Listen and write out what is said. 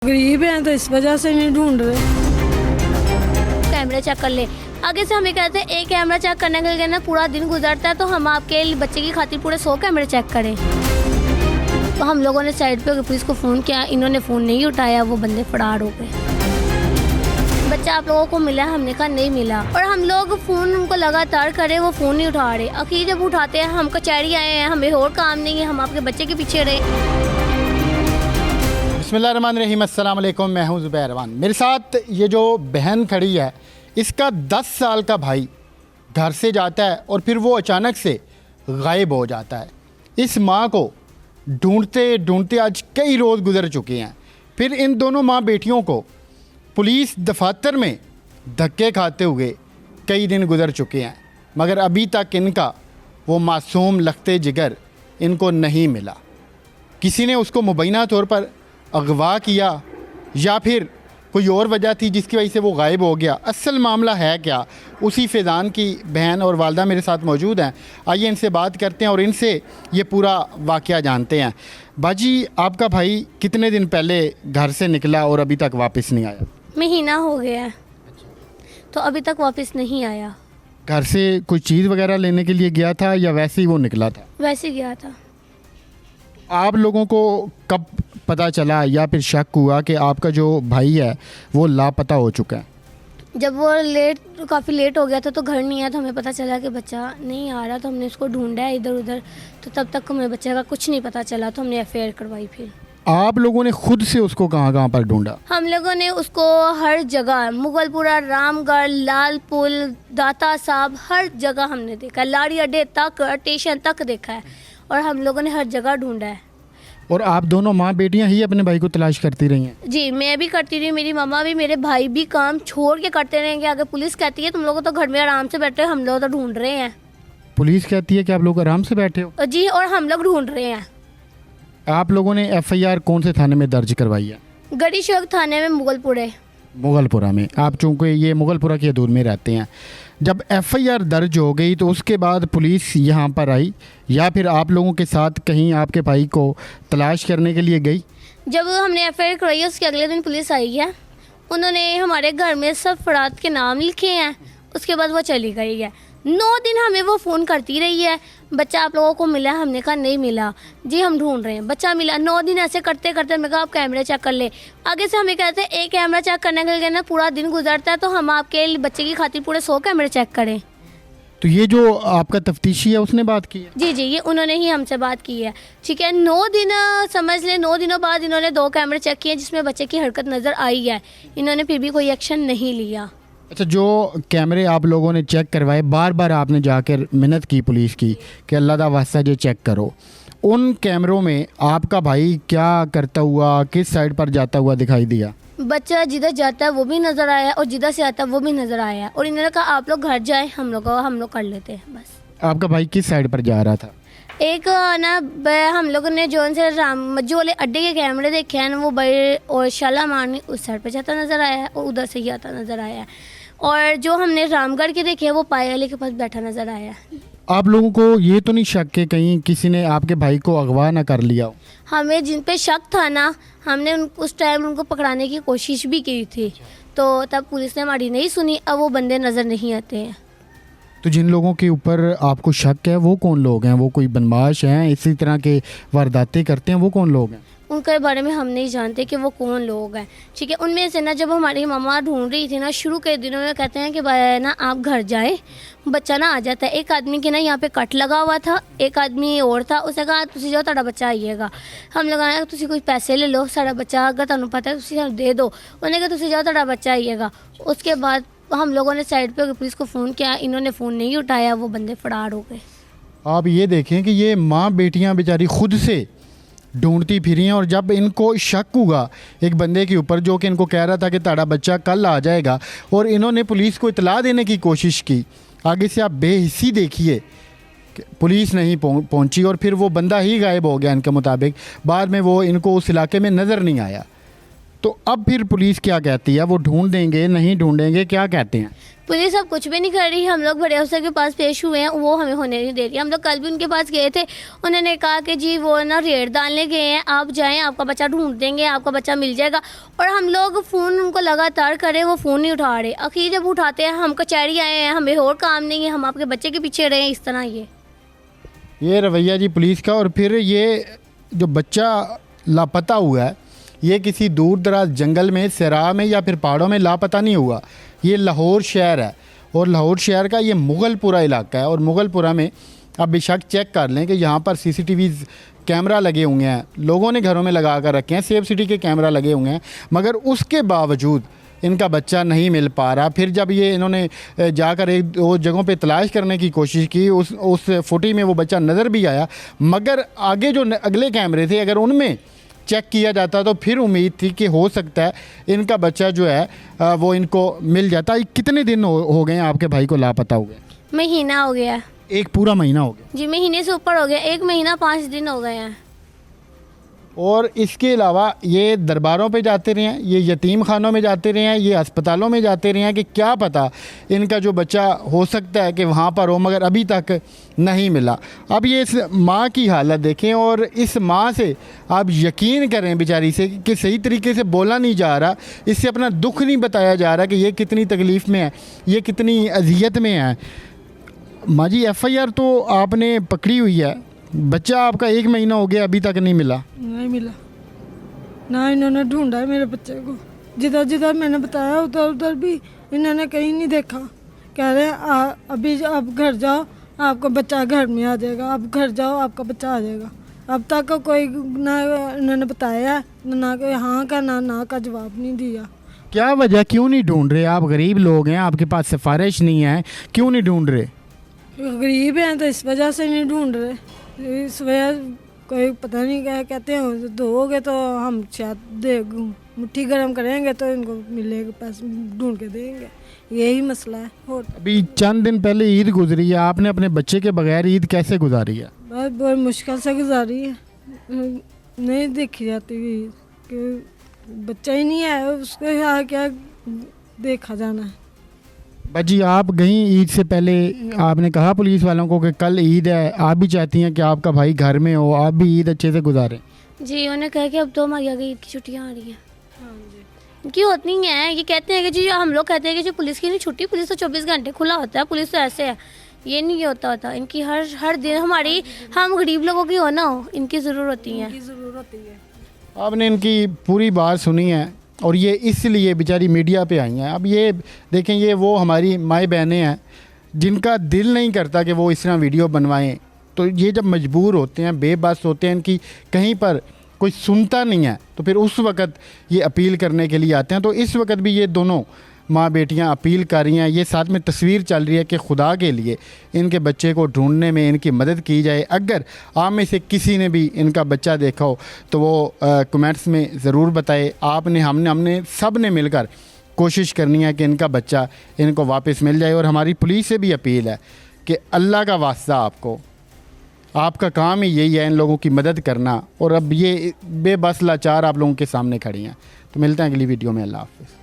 गरीब हैं तो इस वजह से नहीं ढूंढ रहे। कैमरा चेक कर ले, आगे से हमें कहते हैं एक कैमरा चेक करने के लिए ना पूरा दिन गुजरता है, तो हम आपके बच्चे की खातिर पूरे 100 कैमरे चेक करें। तो हम लोगों ने साइड पे पुलिस को फ़ोन किया, इन्होंने फ़ोन नहीं उठाया, वो बंदे फरार हो गए। बच्चा आप लोगों को मिला, हमने कहा नहीं मिला, और हम लोग फ़ोन उनको लगातार करे, वो फ़ोन नहीं उठा रहे। आखिर जब उठाते हैं, हम कचहरी आए हैं, हमें और काम नहीं है, हम आपके बच्चे के पीछे रहे। बिस्मिल्लाहिर्रहमानिर्रहीम, अस्सलाम वालेकुम। मैं हूं ज़ुबैर रहमान। मेरे साथ ये जो बहन खड़ी है, इसका 10 साल का भाई घर से जाता है और फिर वो अचानक से गायब हो जाता है। इस माँ को ढूंढते ढूंढते आज कई रोज़ गुजर चुके हैं। फिर इन दोनों माँ बेटियों को पुलिस दफातर में धक्के खाते हुए कई दिन गुजर चुके हैं, मगर अभी तक इनका वो मासूम लखते जिगर इनको नहीं मिला। किसी ने उसको मुबैना तौर पर अगवा किया या फिर कोई और वजह थी जिसकी वजह से वो गायब हो गया। असल मामला है क्या, उसी फैज़ान की बहन और वालदा मेरे साथ मौजूद हैं। आइए इनसे बात करते हैं और इनसे ये पूरा वाक़या जानते हैं। बाजी, आपका भाई कितने दिन पहले घर से निकला और अभी तक वापस नहीं आया? महीना हो गया है, तो अभी तक वापस नहीं आया। घर से कोई चीज़ वगैरह लेने के लिए गया था या वैसे ही वो निकला था? वैसे गया था। आप लोगों को कब पता चला या फिर शक हुआ कि आपका जो भाई है वो लापता हो चुका है? जब वो काफ़ी लेट हो गया था, तो घर नहीं आया, तो हमें पता चला कि बच्चा नहीं आ रहा, तो हमने उसको ढूंढा है इधर उधर, तो तब तक हमें बच्चे का कुछ नहीं पता चला, तो हमने FIR करवाई। फिर आप लोगों ने खुद से उसको कहाँ कहाँ पर ढूंढा? हम लोगों ने उसको हर जगह, मुगलपुरा, रामगढ़, लाल पुल, दाता साहब, हर जगह हमने देखा, लाड़ी अड्डे तक, स्टेशन तक देखा है, और हम लोगों ने हर जगह ढूंढा है। और आप दोनों माँ बेटियाँ ही अपने भाई को तलाश करती रही हैं? जी, मैं भी करती रही, मेरी मम्मा भी, मेरे भाई भी काम छोड़ के करते रहेंगे। अगर पुलिस कहती है तुम लोग तो घर में आराम से बैठे हो, हम लोग तो ढूंढ रहे हैं। पुलिस कहती है कि आप लोग आराम से बैठे हो? जी, और हम लोग ढूंढ रहे हैं। आप लोगों ने FIR कौन से थाने में दर्ज करवाई है? गढ़ी चौक थाने में, मुगलपुरे। मुगलपुरा में। आप चूँकि ये मुगलपुरा की हदूद में रहते हैं, जब FIR दर्ज हो गई तो उसके बाद पुलिस यहाँ पर आई या फिर आप लोगों के साथ कहीं आपके भाई को तलाश करने के लिए गई? जब हमने FIR करवाई, उसके अगले दिन पुलिस आई है। उन्होंने हमारे घर में सब फराद के नाम लिखे हैं, उसके बाद वो चली गई है। 9 दिन हमें वो फ़ोन करती रही है, बच्चा आप लोगों को मिला? हमने कहा नहीं मिला जी, हम ढूंढ रहे हैं, बच्चा मिला। 9 दिन ऐसे करते करते मैं कहा आप कैमरे चेक कर ले, आगे से हमें कहते हैं एक कैमरा चेक करने के लिए ना पूरा दिन गुजरता है, तो हम आपके बच्चे की खातिर पूरे 100 कैमरे चेक करें। तो ये जो आपका तफ्तीशी है उसने बात की है? जी, ये उन्होंने ही हमसे बात की है। ठीक है, 9 दिन समझ लें, 9 दिनों बाद इन्होंने 2 कैमरे चेक किए जिसमें बच्चे की हरकत नज़र आई है, इन्होंने फिर भी कोई एक्शन नहीं लिया। अच्छा, जो कैमरे आप लोगों ने चेक करवाए, बार बार आपने जाकर मिन्नत की पुलिस की कि अल्लाह दा वास्ता ये चेक करो, उन कैमरों में आपका भाई क्या करता हुआ, किस साइड पर जाता हुआ दिखाई दिया? बच्चा जिधर जाता है वो भी नज़र आया, और जिधर से आता है वो भी नज़र आया, और इन्होंने कहा आप लोग घर जाएं, हम लोग कर लेते हैं बस। आपका भाई किस साइड पर जा रहा था? एक ना हम लोगों ने जो से मज्जू वाले अड्डे के कैमरे देखे हैं ना, वो बड़े और शाला मारनी उस साइड पे जाता नज़र आया है, और उधर से ही आता नज़र आया है। और जो हमने रामगढ़ के देखे हैं, वो पाए वाले के पास बैठा नज़र आया है। आप लोगों को ये तो नहीं शक कि कहीं किसी ने आपके भाई को अगवा ना कर लिया हो? हमें जिन पे शक था ना, हमने उस टाइम उनको पकड़ाने की कोशिश भी की थी, तो तब पुलिस ने हमारी नहीं सुनी। अब वो बंदे नज़र नहीं आते हैं। तो जिन लोगों के ऊपर आपको शक है वो कौन लोग हैं? वो कोई बदमाश हैं, इसी तरह के वारदातें करते हैं, वो कौन लोग हैं? उनके बारे में हम नहीं जानते कि वो कौन लोग हैं। ठीक है, उनमें से ना जब हमारी मम्मा ढूंढ रही थी ना, शुरू के दिनों में कहते हैं कि भाई ना आप घर जाए, बच्चा ना आ जाता है। एक आदमी के ना यहाँ पे कट लगा हुआ था, एक आदमी और था, उसने कहा तुसी जाओ, ताड़ा बच्चा आइएगा। हम लोग आए, तुसी कुछ पैसे ले लो, साड़ा बच्चा अगर तुहानू पता है तुसी सानू दे दो। उन्होंने कहा तुसी जाओ, ताड़ा बच्चा आइएगा। उसके बाद हम लोगों ने साइड पे पुलिस को फ़ोन किया, इन्होंने फ़ोन नहीं उठाया, वो बंदे फरार हो गए। आप ये देखें कि ये माँ बेटियाँ बेचारी खुद से ढूंढती फिरी हैं, और जब इनको शक हुआ एक बंदे के ऊपर जो कि इनको कह रहा था कि ताड़ा बच्चा कल आ जाएगा, और इन्होंने पुलिस को इतला देने की कोशिश की, आगे से आप बेहिस्सी देखिए, पुलिस नहीं पहुंची और फिर वो बंदा ही गायब हो गया इनके मुताबिक। बाद में वो इनको उस इलाके में नज़र नहीं आया। तो अब फिर पुलिस क्या कहती है? वो ढूंढ देंगे, नहीं ढूंढेंगे, क्या कहते हैं? पुलिस अब कुछ भी नहीं कर रही। हम लोग बड़े अफसर के पास पेश हुए हैं, वो हमें होने नहीं दे रही। हम लोग कल भी उनके पास गए थे, उन्होंने कहा कि जी वो ना रेड डालने गए हैं, आप जाएं, आपका बच्चा ढूंढ देंगे, आपका बच्चा मिल जाएगा। और हम लोग फ़ोन उनको लगातार करें, वो फ़ोन नहीं उठा रहे। आखिर जब उठाते हैं, हम कचहरी आए हैं, हमें और काम नहीं है, हम आपके बच्चे के पीछे रहे हैं, इस तरह ये रवैया जी पुलिस का। और फिर ये जो बच्चा लापता हुआ है, ये किसी दूर दराज जंगल में, सराह में या फिर पहाड़ों में लापता नहीं हुआ। ये लाहौर शहर है और लाहौर शहर का ये मुगलपुरा इलाका है। और मुगलपुरा में आप बेशक चेक कर लें कि यहाँ पर CCTV कैमरा लगे हुए हैं, लोगों ने घरों में लगा कर रखे हैं, सेफ सिटी के कैमरा लगे हुए हैं, मगर उसके बावजूद इनका बच्चा नहीं मिल पा रहा। फिर जब ये इन्होंने जाकर एक दो जगहों पे तलाश करने की कोशिश की, उस फुटेज में वो बच्चा नज़र भी आया, मगर आगे जो अगले कैमरे थे अगर उनमें चेक किया जाता तो फिर उम्मीद थी कि हो सकता है इनका बच्चा जो है वो इनको मिल जाता। ये कितने दिन हो गए हैं आपके भाई को लापता हो गए? महीना हो गया। एक पूरा महीना हो गया जी, महीने से ऊपर हो गया, 1 महीना 5 दिन हो गए हैं। और इसके अलावा ये दरबारों पे जाते रहे हैं, ये यतीम खानों में जाते रहे हैं, ये अस्पतालों में जाते रहे हैं कि क्या पता इनका जो बच्चा हो सकता है कि वहाँ पर हो, मगर अभी तक नहीं मिला। अब ये इस माँ की हालत देखें और इस माँ से आप यकीन करें बेचारी से कि सही तरीके से बोला नहीं जा रहा, इससे अपना दुख नहीं बताया जा रहा कि ये कितनी तकलीफ़ में है, ये कितनी अजियत में है। माँ जी FIR तो आपने पकड़ी हुई है, बच्चा आपका 1 महीना हो गया अभी तक नहीं मिला? नहीं मिला ना, इन्होंने ढूंढा है मेरे बच्चे को। जिधर जिधर मैंने बताया उधर उधर भी इन्होंने कहीं नहीं देखा। कह रहे हैं अभी आप घर जाओ, आपका बच्चा घर में आ जाएगा, आप घर जाओ, आपका बच्चा आ जाएगा। अब तक कोई ना इन्होंने बताया, ना कोई हाँ का ना का जवाब नहीं दिया। क्या वजह, क्यों नहीं ढूंढ रहे? आप गरीब लोग हैं, आपके पास सिफारिश नहीं है, क्यों नहीं ढूंढ रहे? गरीब हैं तो इस वजह से नहीं ढूंढ रहे। इस वजह कोई पता नहीं क्या कहते हैं, दोगे तो हम शायद दे मुट्ठी गर्म करेंगे तो इनको मिलेगा, पैसे ढूंढ के देंगे, यही मसला है। और अभी चंद दिन पहले ईद गुजरी है, आपने अपने बच्चे के बगैर ईद कैसे गुजारी है? बहुत मुश्किल से गुजारी है, नहीं देखी जाती ईद कि बच्चा ही नहीं है, उसको यहाँ क्या देखा जाना है। बाजी आप गई ईद से पहले, आपने कहा पुलिस वालों को कि कल ईद है, आप भी चाहती हैं कि आपका भाई घर में हो, आप भी ईद अच्छे से गुजारें? जी, उन्होंने कहा कि अब तो हमारी आगे ईद की छुट्टियाँ आ रही हैं। इनकी होती नहीं है, ये कहते हैं कि जी हम लोग कहते हैं कि जी पुलिस की नहीं छुट्टी, पुलिस तो 24 घंटे खुला होता है, पुलिस तो ऐसे है, ये नहीं होता। इनकी हर दिन हमारी, हम गरीब लोगों की हो ना हो, इनकी ज़रूरत होती है। आपने इनकी पूरी बात सुनी है और ये इसलिए बेचारी मीडिया पे आई हैं। अब ये देखें, ये वो हमारी माएँ बहनें हैं जिनका दिल नहीं करता कि वो इस तरह वीडियो बनवाएं, तो ये जब मजबूर होते हैं, बेबस होते हैं, इनकी कहीं पर कोई सुनता नहीं है, तो फिर उस वक़्त ये अपील करने के लिए आते हैं। तो इस वक्त भी ये दोनों माँ बेटियाँ अपील कर रही हैं, ये साथ में तस्वीर चल रही है कि खुदा के लिए इनके बच्चे को ढूंढने में इनकी मदद की जाए। अगर आप में से किसी ने भी इनका बच्चा देखा हो तो वो कमेंट्स में ज़रूर बताए। हमने सब ने मिलकर कोशिश करनी है कि इनका बच्चा इनको वापस मिल जाए। और हमारी पुलिस से भी अपील है कि अल्लाह का वास्ता, आपका काम ही यही है इन लोगों की मदद करना। और अब ये बेबस लाचार आप लोगों के सामने खड़ी हैं। तो मिलते हैं अगली वीडियो में। अल्लाह हाफ़िज़।